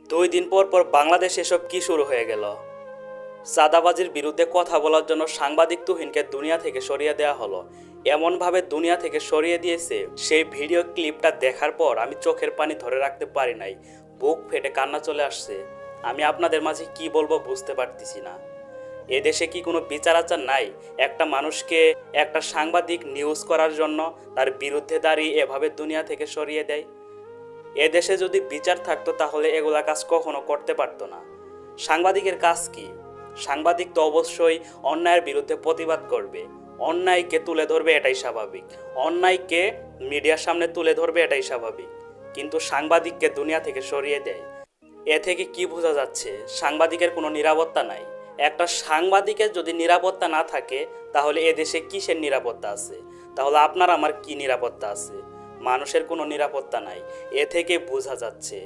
2 দিন পর পর বাংলাদেশে এসব কি শুরু হয়ে গেল? চাঁদাবাজির বিরুদ্ধে কথা বলার জন্য সাংবাদিক তুহিনকে দুনিয়া থেকে সরিয়ে দেওয়া হলো। এমনভাবে দুনিয়া থেকে সরিয়ে দিয়েছে, সেই ভিডিও ক্লিপটা দেখার পর আমি চোখের পানি ধরে রাখতে পারি নাই। বুক ফেটে কান্না চলে আসছে। আমি আপনাদের মাঝে কি বলবো বুঝতে পারতেছি না। এদেশে কি কোনো বিচার আচার নাই? একটা মানুষকে একটা সাংবাদিক নিউজ করার জন্য তার বিরুদ্ধে দাঁড়িয়ে এভাবে দুনিয়া থেকে সরিয়ে দেয়। এদেশে যদি বিচার থাকতো তাহলে এগুলা কাজ কখনো করতে পারতো না। সাংবাদিকের কাজ কি? সাংবাদিক তো অবশ্যই অন্যায়ের বিরুদ্ধে প্রতিবাদ করবে, অন্যায়কে তুলে ধরবে, এটাই স্বাভাবিক। অন্যায়কে মিডিয়ার সামনে তুলে ধরবে, এটাই স্বাভাবিক। কিন্তু সাংবাদিককে দুনিয়া থেকে সরিয়ে দেয়। এ থেকে কি বোঝা যাচ্ছে? সাংবাদিকের কোনো নিরাপত্তা নাই। একটা সাংবাদিকের যদি নিরাপত্তা না থাকে তাহলে এদেশে কিসের নিরাপত্তা আছে? তাহলে আপনার আমার কি নিরাপত্তা আছে? মানুষের কোনো নিরাপত্তা নাই। এ থেকে বোঝা যাচ্ছে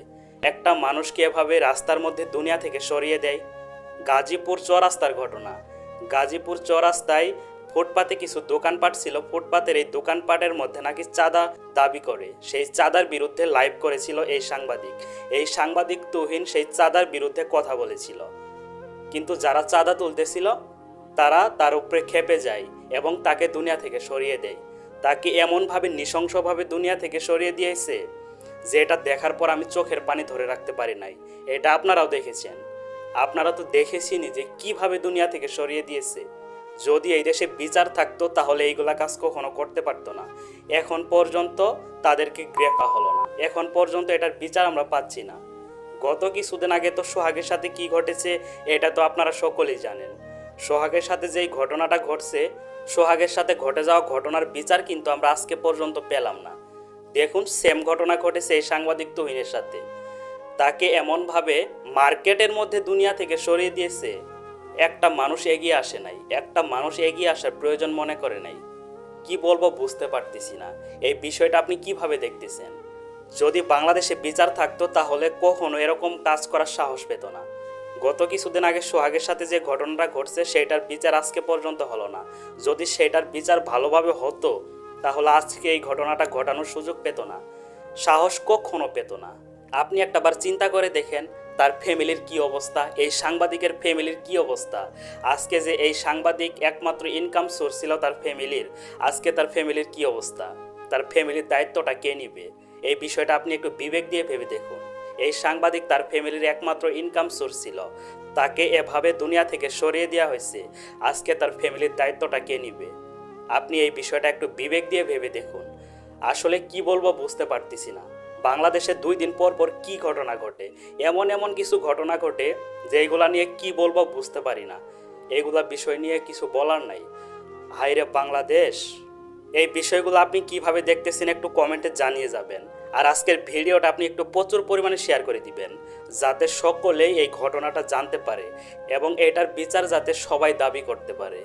একটা মানুষকে এভাবে রাস্তার মধ্যে দুনিয়া থেকে সরিয়ে দেয়। গাজীপুর চৌরাস্তার ঘটনা। গাজীপুর চৌরাস্তায় ফুটপাতে কিছু দোকানপাট ছিল। ফুটপাতের এই দোকানপাটের মধ্যে নাকি চাঁদা দাবি করে, সেই চাঁদার বিরুদ্ধে লাইভ করেছিল এই সাংবাদিক। এই সাংবাদিক তুহিন সেই চাঁদার বিরুদ্ধে কথা বলেছিল। কিন্তু যারা চাঁদা তুলতেছিল তারা তার উপরে ক্ষেপে যায় এবং তাকে দুনিয়া থেকে সরিয়ে দেয়। তাকে এমনভাবে নৃশংসভাবে দুনিয়া থেকে সরিয়ে দিয়েছে যে এটা দেখার পর আমি চোখের পানি ধরে রাখতে পারি নাই। এটা আপনারাও দেখেছেন। আপনারা তো দেখেছেনই যে কিভাবে দুনিয়া থেকে সরিয়ে দিয়েছে। যদি এই দেশে বিচার থাকতো তাহলে এইগুলা কাজ কখনো করতে পারতো না। এখন পর্যন্ত তাদেরকে গ্রেফতার হলো না। এখন পর্যন্ত এটার বিচার আমরা পাচ্ছি না। গত কিছুদিন আগে তো সোহাগের সাথে কি ঘটেছে এটা তো আপনারা সকলেই জানেন। সোহাগের সাথে যেই ঘটনাটা ঘটছে, সোহাগের সাথে ঘটে যাওয়া ঘটনার বিচার কিন্তু আমরা আজকে পর্যন্ত পেলাম না। দেখুন, সেম ঘটনা ঘটেছে এই সাংবাদিক তুহিনের সাথে। তাকে এমনভাবে মার্কেটের মধ্যে দুনিয়া থেকে সরিয়ে দিয়েছে। একটা মানুষ এগিয়ে আসে নাই, একটা মানুষ এগিয়ে আসার প্রয়োজন মনে করে নাই। কি বলবো বুঝতে পারতেছি না। এই বিষয়টা আপনি কিভাবে দেখতেছেন? যদি বাংলাদেশে বিচার থাকতো তাহলে কখনো এরকম কাজ করার সাহস পেত না। গত কিছুদিন আগে সোহাগের সাথে যে ঘটনাটা ঘটছে সেটার বিচার আজকে পর্যন্ত হলো না। যদি সেটার বিচার ভালোভাবে হতো তাহলে আজকে এই ঘটনাটা ঘটানোর সুযোগ পেত না, সাহস কখনো পেত না। আপনি একটাবার চিন্তা করে দেখেন তার ফ্যামিলির কি অবস্থা, এই সাংবাদিকের ফ্যামিলির কি অবস্থা। আজকে যে এই সাংবাদিক একমাত্র ইনকাম সোর্স ছিল তার ফ্যামিলির, আজকে তার ফ্যামিলির কি অবস্থা? তার ফ্যামিলির দায়িত্বটা কে নিবে? এই বিষয়টা আপনি একটু বিবেক দিয়ে ভেবে দেখুন। এই সাংবাদিক তার ফ্যামিলির একমাত্র ইনকাম সোর্স ছিল, তাকে এভাবে দুনিয়া থেকে সরিয়ে দেওয়া হয়েছে। আজকে তার ফ্যামিলির দায়িত্বটা কে নিবে? আপনি এই বিষয়টা একটু বিবেক দিয়ে ভেবে দেখুন। আসলে কি বলবো বুঝতে পারতেছি না। বাংলাদেশে 2 দিন পর পর কি ঘটনা ঘটে, এমন এমন কিছু ঘটনা ঘটে যেগুলা নিয়ে কি বলবো বুঝতে পারি না। এগুলা বিষয় নিয়ে কিছু বলার নাই। হায়রে বাংলাদেশ! এই বিষয়গুলো আপনি কিভাবে দেখতেছেন একটু কমেন্টে জানিয়ে যাবেন। আর আজকের ভিডিওটা আপনি একটু প্রচুর পরিমাণে শেয়ার করে দিবেন, যাতে সকলেই এই ঘটনাটা জানতে পারে এবং এটার বিচার যাতে সবাই দাবি করতে পারে।